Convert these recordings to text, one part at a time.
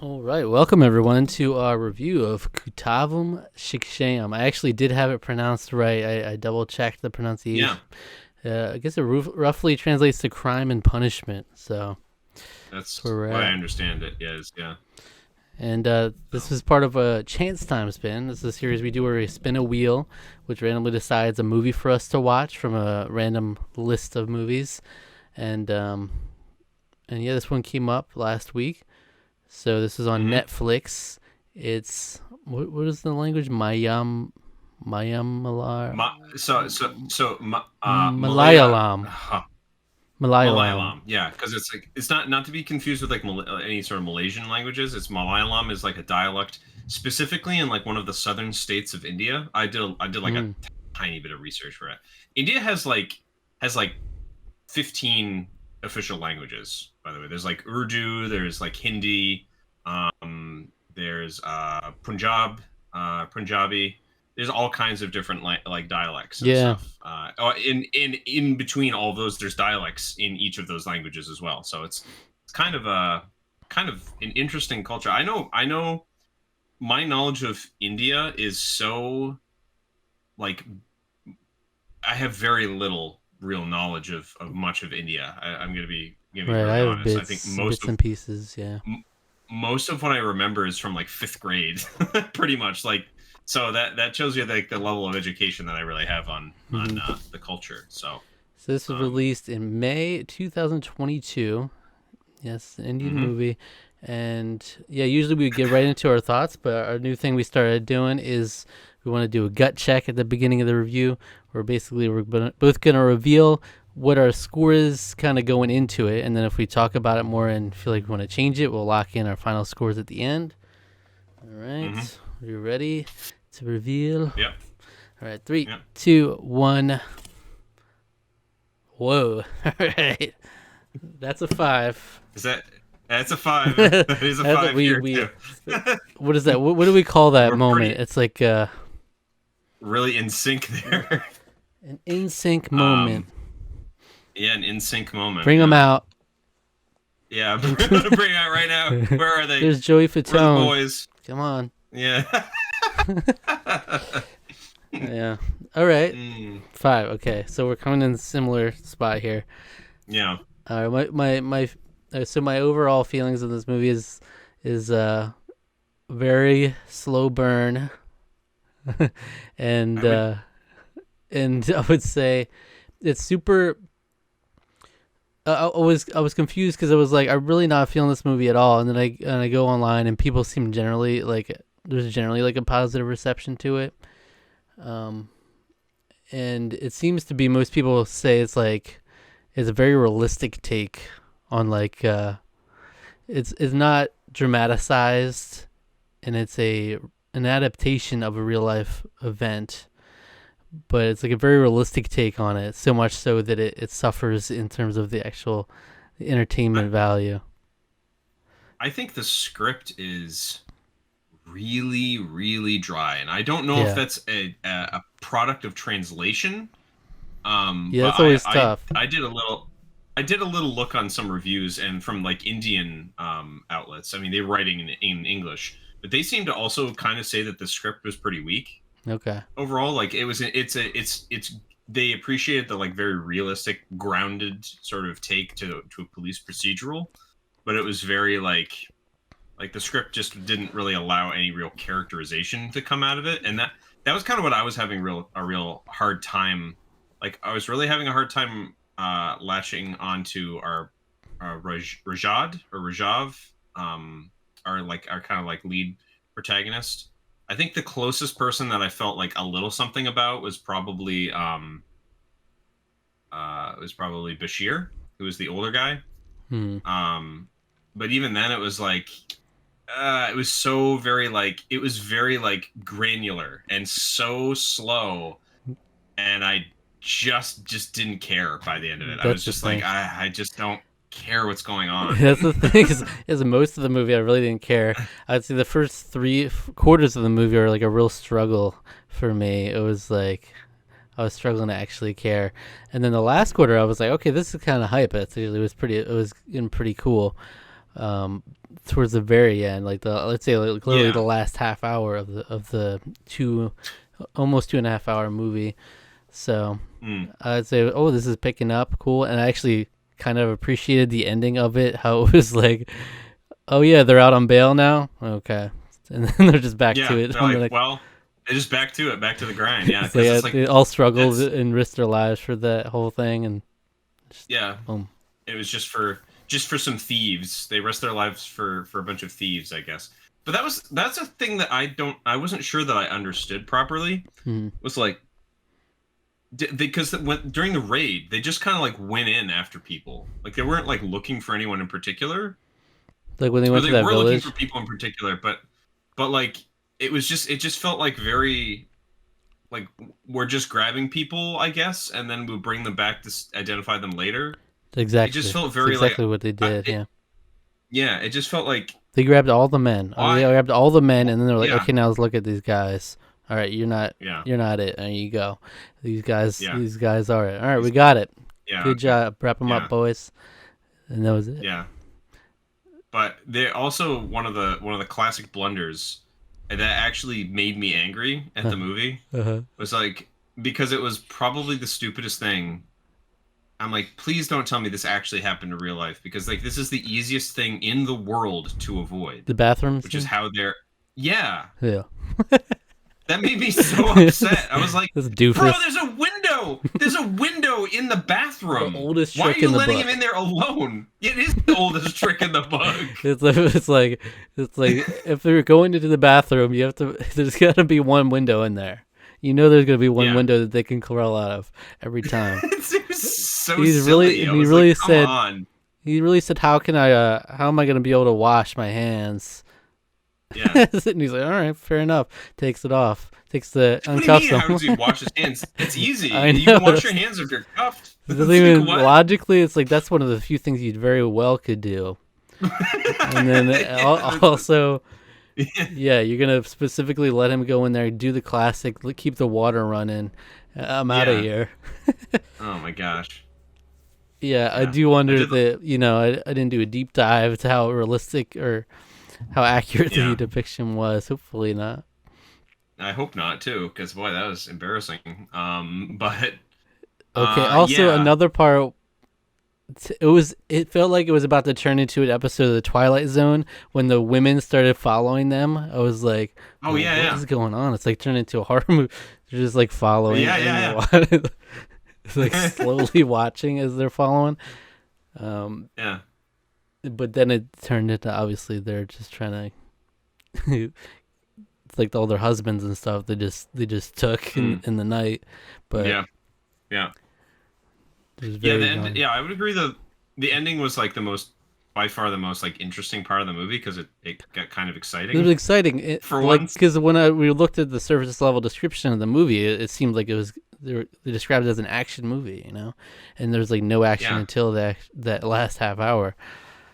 All right, welcome everyone to our review of Kuttavum Shikshayum. I actually did have it pronounced right. I double checked the pronunciation. I guess it roughly translates to crime and punishment. So That's where we're what I at. understand it is, yeah. And this is part of a chance time spin. This is a series we do where we spin a wheel, which randomly decides a movie for us to watch from a random list of movies. And yeah, this one came up last week. So this is on Netflix. It's what is the language? Malayalam. Malaya, Malayalam. Malayalam, yeah, because it's not to be confused with like any sort of Malaysian languages. It's Malayalam is like a dialect specifically in like one of the southern states of India. I did like a tiny bit of research for it. India has like 15 official languages. By the way, there's like Urdu, there's like Hindi, there's Punjabi. There's all kinds of different like dialects and stuff. In between all of those, there's dialects in each of those languages as well. So it's kind of an interesting culture. I know my knowledge of India is so like I have very little real knowledge of much of India. I'm gonna be Right, I very have honest. I think bits and pieces. Yeah. most of what I remember is from like fifth grade, pretty much. Like, so that shows you like the level of education that I really have on the culture. So this was released in May 2022. Yes, an Indian movie. And yeah, usually we get right into our thoughts, but our new thing we started doing is we want to do a gut check at the beginning of the review, where basically we're both going to reveal what our score is kind of going into it, and then if we talk about it more and feel like we want to change it, we'll lock in our final scores at the end. All right. Are you ready to reveal? Yep. All right, 3, 2, 1. Whoa. All right. That's a 5. That's a 5. That is a 5 here too. What is that? What do we call that moment? It's like really in sync there. An in sync moment. Yeah, an in sync moment. Bring them out. Yeah, bring them out right now. Where are they? There's Joey Fatone. The boys. Come on. Yeah. Yeah. All right. 5. Okay, so we're coming in a similar spot here. Yeah. All right. So my overall feelings of this movie is very slow burn, and I would say it's super. I was confused because I was like, I'm really not feeling this movie at all, and then I go online and people seem generally like there's generally like a positive reception to it, and it seems to be most people say it's a very realistic take on like it's not dramatized, and it's an adaptation of a real life event, but it's like a very realistic take on it, so much so that it suffers in terms of the actual entertainment value. I think the script is really, really dry, and I don't know if that's a product of translation. That's always tough. I did a little look on some reviews and from like Indian outlets. I mean, they're writing in English, but they seem to also kind of say that the script was pretty weak. Okay. Overall, like they appreciated the like very realistic, grounded sort of take to a police procedural, but it was very like the script just didn't really allow any real characterization to come out of it, and that was kind of what I was having a real hard time. Like I was really having a hard time latching onto our Rajav, our kind of like lead protagonist. I think the closest person that I felt like a little something about was probably Bashir, who was the older guy. But even then, it was like it was so very like granular and so slow, and I just didn't care by the end of it. I was just like, I just don't care what's going on. That's the thing is most of the movie I really didn't care. I'd say the first 3/4 of the movie are like a real struggle for me. It was like I was struggling to actually care, and then the last quarter I was like, okay, this is kind of hype. It was getting pretty cool. towards the very end, like let's say like literally Yeah. the last half hour of the almost 2.5 hour movie. So Mm. I'd say, oh, this is picking up, cool, and I actually kind of appreciated the ending of it. How it was like, oh yeah, they're out on bail now, okay, and then they're just back to Yeah. it They're on the like, next. well, they're just back to it, back to the grind. Yeah, So because yeah, it's like they all struggled it's and risked their lives for that whole thing, and just yeah. boom. It was just for some thieves. They risked their lives for a bunch of thieves, I guess. But that's a thing that I wasn't sure that I understood properly. Hmm. Was like because during the raid, they just kind of like went in after people. Like they weren't like looking for anyone in particular, Like when they or went to they that were looking for village. people in particular. But like it just felt like very like we're just grabbing people, I guess, and then we'll bring them back to identify them later. It just Exactly, felt it's very like exactly what they did. Yeah. yeah, it just felt like They grabbed all the men. They why grabbed all the men, and then they're like, yeah "Okay, now let's look at these guys. All right, yeah you're not it. There you go. yeah these guys are it. All right, we got it. yeah Good okay. job. Wrap them up, Yeah boys." And that was it. yeah. But they also one of the classic blunders that actually made me angry at the movie Uh-huh. was like because it was probably the stupidest thing. I'm like, please don't tell me this actually happened in real life because like this is the easiest thing in the world to avoid, The bathroom which is scene. how they're yeah. Yeah. That made me so upset. I was like, This bro, doofus. there's a window. There's a window in the The bathroom. oldest Why are trick you in the letting him book. in there alone? It is the oldest trick in the book. It's like if they're going into the bathroom, you have to. There's got to be one window in there. You know, there's gonna be one Yeah. window that they can crawl out of every time. It was so He's silly. really, I and he was really like, come said, on. he really said, how am I gonna be able to wash my hands? Yeah. And he's like, all right, fair enough. Takes it off. Takes the What do you uncuffs mean? How them. does he wash his hands? It's easy. I You know. can wash your hands if you're cuffed. It It's doesn't like, even what? logically. It's like that's one of the few things you very well could do. And then also, yeah, you're gonna specifically let him go in there, do the classic, keep the water running. I'm out of Yeah. here. Oh my gosh. Yeah, I Yeah. do wonder did- that I didn't do a deep dive to how realistic or how accurate Yeah. the depiction was. Hopefully not. I hope not too, because boy, that was embarrassing. But Okay. Also, yeah. another part. It felt like it was about to turn into an episode of the Twilight Zone when the women started following them. I was like, Oh, "Whoa, yeah, what yeah. is going on?" It's like turned into a horror movie. They're just like following. Yeah, and yeah, it's like slowly watching as they're following. Yeah. But then it turned into obviously they're just trying to. It's like all their husbands and stuff. They just took in the night. But Yeah. Yeah. it was Yeah, very the young. end, yeah, I would agree. The ending was like by far the most like interesting part of the movie because it got kind of It was exciting exciting for like once. because when we looked at the surface level description of the movie, it seemed like they described it as an action movie, and there's like no action Yeah. until that last half hour.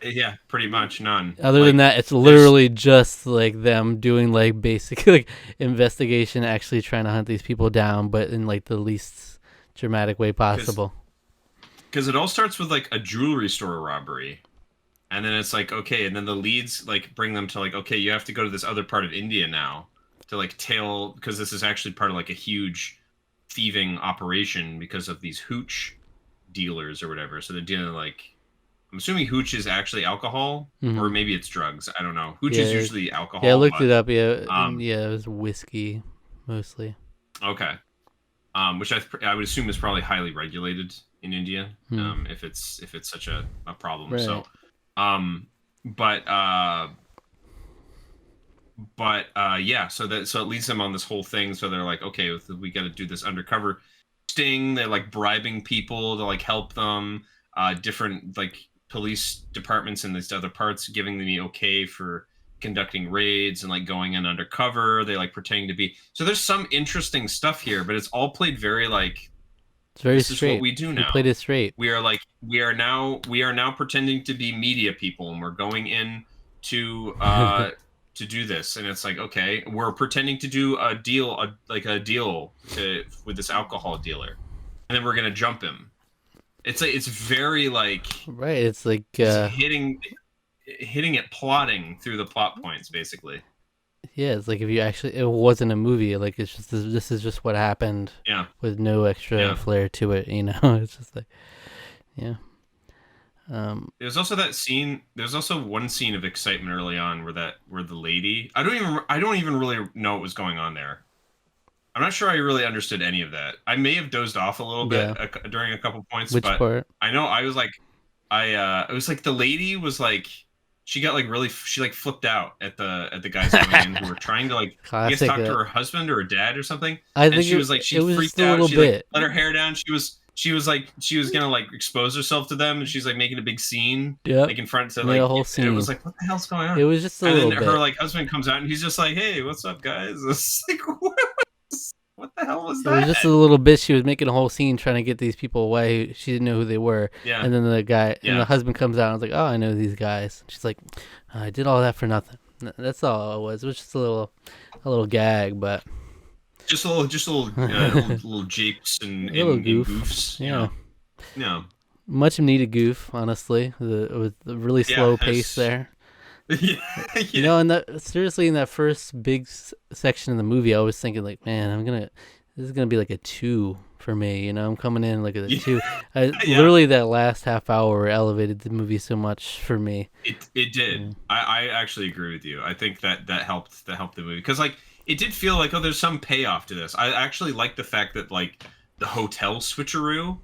Yeah, pretty much none. Other than that, it's literally just like them doing like basic like investigation, actually trying to hunt these people down, but in like the least dramatic way possible. Because it all starts with like a jewelry store robbery, and then it's like okay, and then the leads like bring them to like okay, you have to go to this other part of India now to like tail because this is actually part of like a huge thieving operation because of these hooch dealers or whatever. So they're dealing like I'm assuming hooch is actually alcohol or maybe it's drugs. I don't know. Hooch is Yeah. usually alcohol. Yeah, I looked but- it up. Yeah, um, yeah, it was whiskey mostly. Okay. Which I would assume is probably highly regulated in India, if it's such a problem. Right. So, but yeah. So it leads them on this whole thing. So they're like, okay, we got to do this undercover sting. They're like bribing people to like help them. Different like police departments in these other parts giving them the okay for conducting raids and like going in undercover. They like pretending to be. So there's some interesting stuff here, but it's all played very like It's very this straight. is what we do now. We played it straight. We are now pretending to be media people, and we're going in to do this. And it's like, okay, we're pretending to do a deal, with this alcohol dealer, and then we're gonna jump him. It's very like Right. It's like hitting. hitting it plotting through the plot points, basically. Yeah, it's like if you actually, it wasn't a movie. Like it's just this is just what happened. Yeah. With no extra flair to it. It's just like, yeah. There's also that scene. There's also one scene of excitement early on where the lady. I don't even really know what was going on there. I'm not sure I really understood any of that. I may have dozed off a little bit during a couple points. Which but part? I know I was like, it was like the lady was like, she got like she like flipped out at the guys coming in who were trying to like I guess talk to her husband or her dad or something. And she was like she freaked out. She like let her hair down. She was like she was gonna like expose herself to them, and she's like making a big scene. Yeah, like in front of like a whole scene. It was like, what the hell's going on? It was just a little bit. And then her like husband comes out and he's just like, hey, what's up, guys? It's like, what the hell was that? It was just a little bit. She was making a whole scene trying to get these people away. She didn't know who they were. Yeah. And then the guy and the husband comes out and was like, oh, I know these guys. She's like, I did all that for nothing. That's all it was. It was just a little gag, but just a little japes and goofs. Yeah. Much needed goof, honestly. With the really slow pace there. Yeah. And seriously, in that first big section of the movie, I was thinking like, man, this is gonna be like a 2 for me. I'm coming in like a 2. Literally, that last half hour elevated the movie so much for me. It did. I actually agree with you. I think that helped the movie because like it did feel like, oh, there's some payoff to this. I actually like the fact that like the hotel switcheroo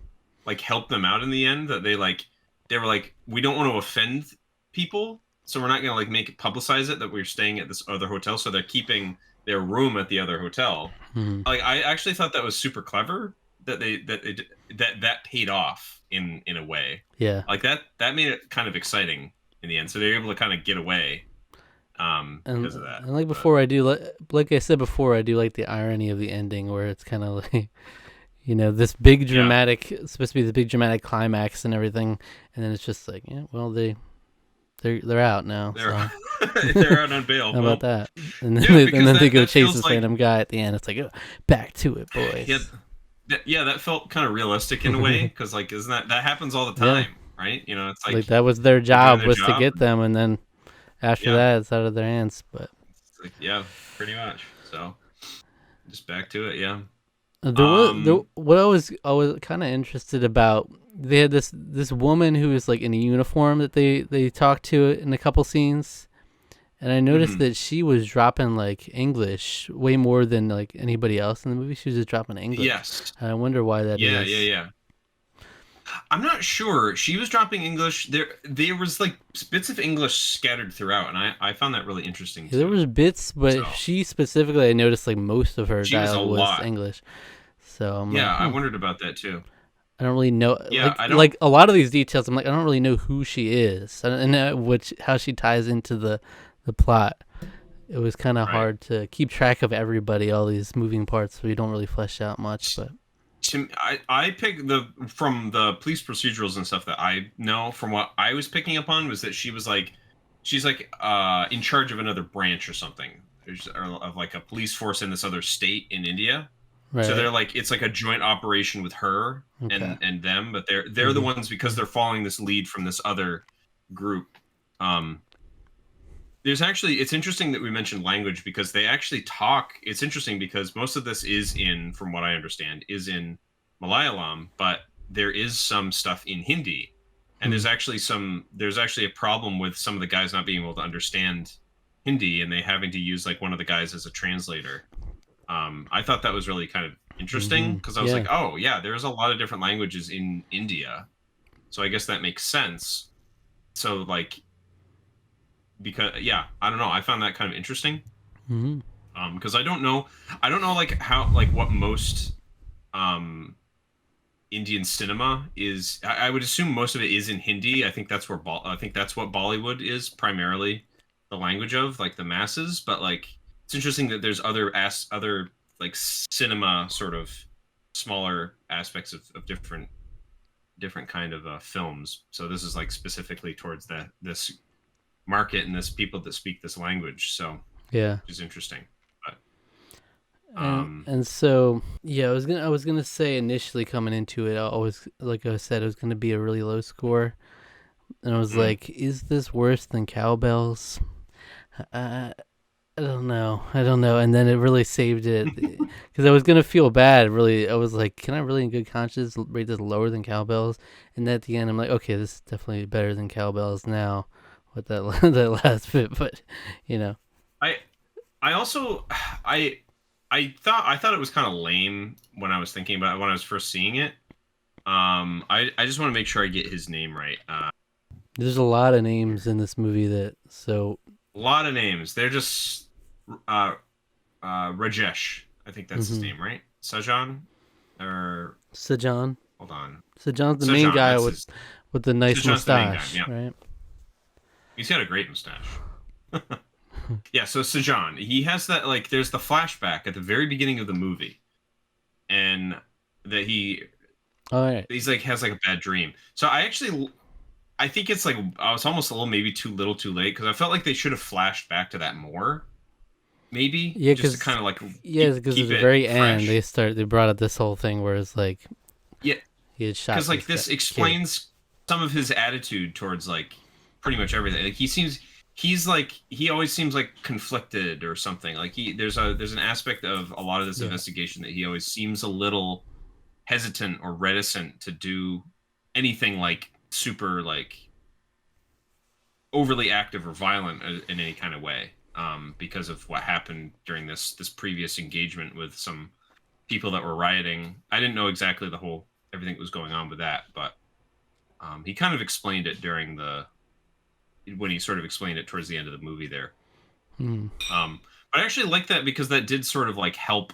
like helped them out in the end. That they were like, we don't want to offend people. So we're not going to like make it publicize it that we're staying at this other hotel. So they're keeping their room at the other hotel. Mm-hmm. Like I actually thought that was super clever that that paid off in a way. Yeah. Like that made it kind of exciting in the end. So they're able to kind of get away because of that. And like before, like I said before, I do like the irony of the ending where it's kind of like, this big dramatic, supposed to be the big dramatic climax and everything. And then it's just like, yeah, well, they're out now. They're out on bail. How about that? And then they go chase this random guy at the end. It's like, oh, back to it, boys. Yeah, that felt kind of realistic in a way because like, isn't that happens all the time, right? It's like that was their job to get them, and then after that, it's out of their hands. But it's like, yeah, pretty much. So just back to it, yeah. What I was kind of interested about. They had this woman who was like in a uniform that they talked to in a couple scenes, and I noticed that she was dropping like English way more than like anybody else in the movie. She was just dropping English. Yes. And I wonder why that is. Yeah. I'm not sure. She was dropping English. There was like bits of English scattered throughout, and I found that really interesting. There was bits, but she specifically, I noticed like most of her dialogue was English. So I wondered about that too. I don't really know. Yeah, I don't like a lot of these details. I'm like, I don't really know who she is and how she ties into the plot. It was kind of hard to keep track of everybody, all these moving parts, so you don't really flesh out much. But I picked from the police procedurals and stuff that I know from what I was picking up on was that she's like in charge of another branch or something, of like a police force in this other state in India. Right. So they're like, it's like a joint operation with her and them, but they're the ones because they're following this lead from this other group. There's actually, it's interesting that we mentioned language because they actually talk. It's interesting because most of this is from what I understand, is in Malayalam, but there is some stuff in Hindi, and there's actually a problem with some of the guys not being able to understand Hindi and they having to use like one of the guys as a translator. I thought that was really kind of interesting because I was like, oh yeah, there's a lot of different languages in India, so I guess that makes sense. So like, because I don't know, I found that kind of interesting. Because I don't know like how like what most Indian cinema is. I would assume most of it is in Hindi. I think that's what Bollywood is primarily the language of, like the masses. But like, it's interesting that there's other like cinema sort of smaller aspects of different kind of films. So this is like specifically towards this market and this people that speak this language. So which is interesting. But and so I was gonna say initially coming into it, like I said, it was gonna be a really low score, and I was like, is this worse than Cowbells? I don't know. And then it really saved it because I was gonna feel bad. Really, I was like, can I really, in good conscience, rate this lower than Cowbells? And at the end, I'm like, okay, this is definitely better than Cowbells now with that that last bit. But I I also I thought it was kind of lame when I was thinking about it when I was first seeing it. I just want to make sure I get his name right. there's a lot of names in this movie that so. A lot of names. They're just Rajesh. I think that's his name, right? Sajan or Sajan. hold on. Sajan's the main guy with the nice Sajan's mustache, the main guy, yeah. right? He's got a great mustache. Yeah, so Sajan, he has that there's the flashback at the very beginning of the movie, and that he's has a bad dream. So I think it's I was almost a little maybe too little too late because I felt like they should have flashed back to that more. Maybe just to kind of because at the very end they brought up this whole thing where it's he had shot because this explains some of his attitude towards pretty much everything. He always seems conflicted or something. There's an aspect of a lot of this investigation that he always seems a little hesitant or reticent to do anything super overly active or violent in any kind of way, because of what happened during this previous engagement with some people that were rioting. I didn't know exactly everything that was going on with that, but he kind of explained it when he sort of explained it towards the end of the movie there. But I actually like that because that did sort of help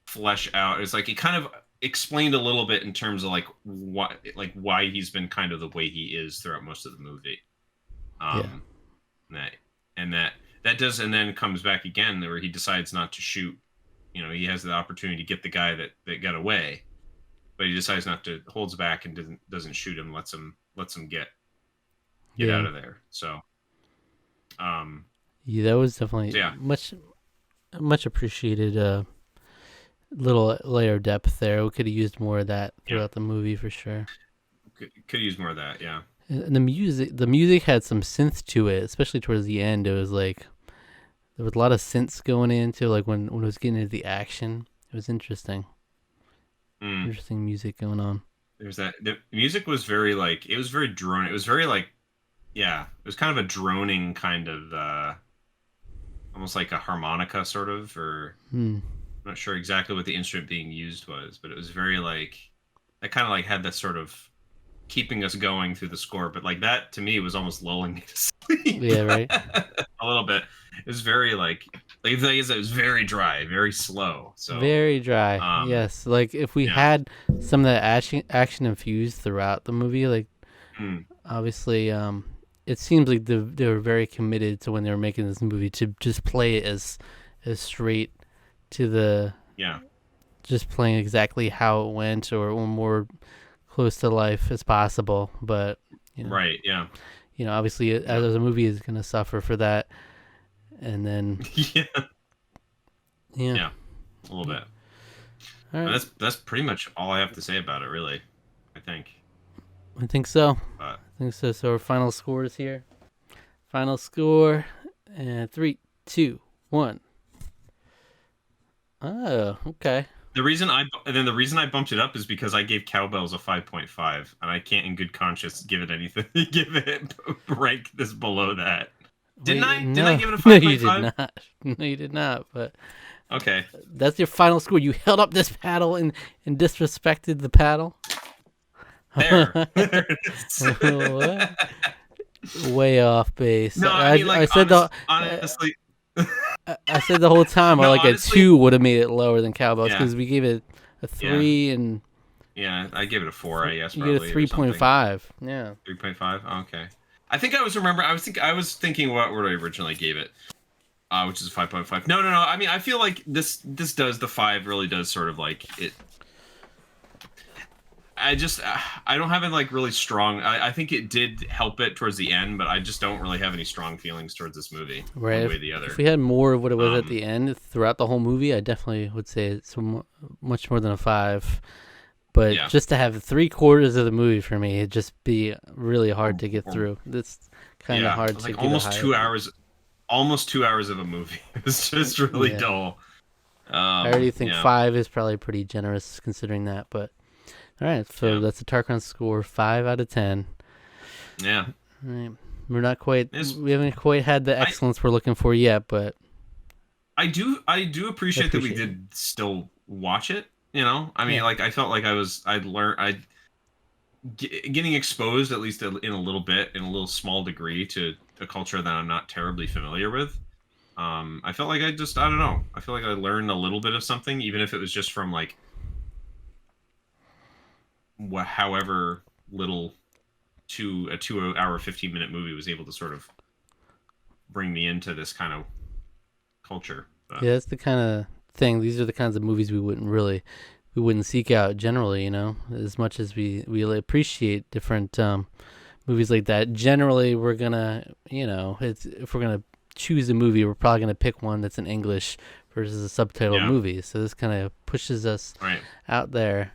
flesh out. It's it kind of explained a little bit in terms of why he's been kind of the way he is throughout most of the movie. That does, and then comes back again where he decides not to shoot. He has the opportunity to get the guy that got away, but he decides not to, holds back and doesn't shoot him, lets him get out of there. So that was definitely much appreciated. Little layer of depth there. We could have used more of that throughout the movie for sure. Could use more of that, yeah. And the music had some synth to it, especially towards the end. It was there was a lot of synths going into when it was getting into the action. It was interesting. Interesting music going on. There's that. The music was very it was very drone. It was very it was kind of a droning kind of almost like a harmonica sort of, or I'm not sure exactly what the instrument being used was, but it was very that kind of had that sort of keeping us going through the score, but that to me was almost lulling me to sleep. Yeah, right. A little bit. It was very the thing is it was very dry, very slow. So very dry. Yes, if we had some of that action infused throughout the movie, obviously, it seems like they were very committed to when they were making this movie to just play it as straight to the just playing exactly how it went or more close to life as possible. But right, yeah, obviously as a movie is going to suffer for that, and then a little bit. All right. That's pretty much all I have to say about it, really. I think so. So our final score is here. Final score, and 3, 2, 1. Oh, okay. The reason I bumped it up is because I gave Cowbells a 5.5, and I can't, in good conscience, give it anything. Rank this below that. Didn't I? Did I give it a 5.5? No, you did not. No, you did not. But okay, that's your final score. You held up this paddle and disrespected the paddle. There. Way off base. No, I said honestly. I said the whole time, honestly, a 2 would have made it lower than Cowbells because we gave it a 3 and. Yeah, I gave it a 4. I guess you gave it a 3.5. Yeah. 3.5. Okay. I think I was thinking what word I originally gave it, which is 5.5. No. I mean, I feel like this does, the 5 really does sort of it. I don't have it really strong. I think it did help it towards the end, but I just don't really have any strong feelings towards this movie. Right. One way or the other. If we had more of what it was at the end throughout the whole movie, I definitely would say it's much more than a 5. But Yeah. just to have 3/4 of the movie for me, it'd just be really hard to get Or- through. It's kind of hard to like get almost a 2 hours. Almost 2 hours of a movie. It's just really Yeah. dull. I already think Yeah. 5 is probably pretty generous considering that. But all right, so Yeah. that's a Tarqaron score, 5 out of 10. Yeah. All right. We're not quite. It's- We haven't quite had the excellence we're looking for yet, but I do appreciate that we appreciate did still watch it. You know, I mean, Yeah. like I felt like getting exposed at least in a little bit, in a little small degree, to a culture that I'm not terribly familiar with. I felt like I don't know. I feel like I learned a little bit of something, even if it was just from like however little a 2 hour 15-minute movie was able to sort of bring me into this kind of culture. But, yeah, that's the kind of thing. These are the kinds of movies we wouldn't seek out generally. As much as we appreciate different movies like that. Generally, we're gonna if we're gonna choose a movie, we're probably gonna pick one that's in English versus a subtitled movie. So this kind of pushes us out there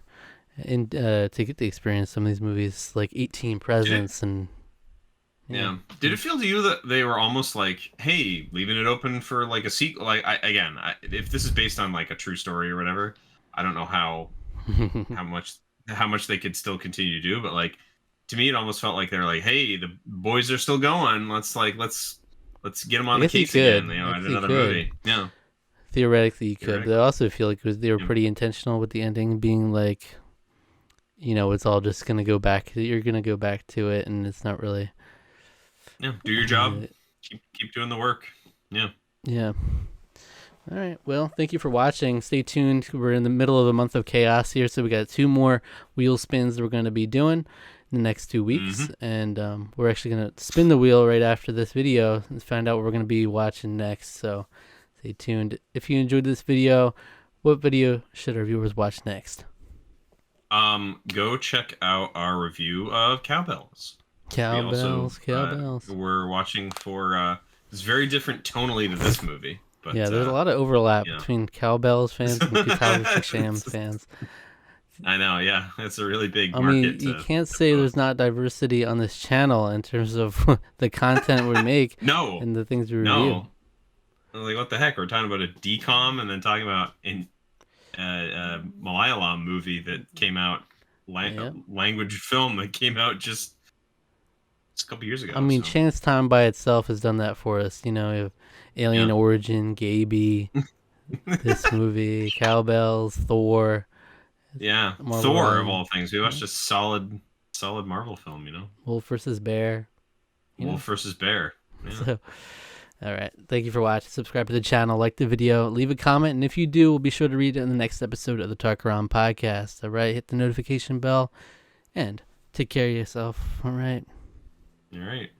and to get to experience some of these movies like 18 Presents and. Yeah. Did it feel to you that they were almost like, hey, leaving it open for like a sequel? Like, if this is based on like a true story or whatever, I don't know how much they could still continue to do, but like to me, it almost felt like they're like, hey, the boys are still going. Let's get them on the case again. At another movie. Yeah. Theoretically, you could. But I also feel like they were pretty intentional with the ending being like, it's all just gonna go back. You're gonna go back to it, and it's not really. Yeah, do your job. Keep doing the work. Yeah. Yeah. All right. Well, thank you for watching. Stay tuned. We're in the middle of a month of chaos here, so we got 2 more wheel spins that we're going to be doing in the next 2 weeks, and we're actually going to spin the wheel right after this video and find out what we're going to be watching next. So stay tuned. If you enjoyed this video, what video should our viewers watch next? Go check out our review of Cowbells. Cowbells. We're watching for it's very different tonally to this movie. But, yeah, there's a lot of overlap between Cowbells fans and Kuttavum Shikshayum fans. I know, yeah. It's a really big market. I mean, you can't say there's not diversity on this channel in terms of the content we make and the things we review. Like, what the heck? We're talking about a DCOM and then talking about a Malayalam movie that came out, language film that came out just a couple years ago. I mean, Chance Time by itself has done that for us. We have Alien Origin, Gaby, this movie, Cowbells, Thor. Yeah, Thor of all things. We watched a solid Marvel film. Wolf versus Bear. Wolf versus Bear. Yeah. So, all right. Thank you for watching. Subscribe to the channel, like the video, leave a comment, and if you do, we'll be sure to read it in the next episode of the Tarqaron podcast. All right. Hit the notification bell, and take care of yourself. All right. All right.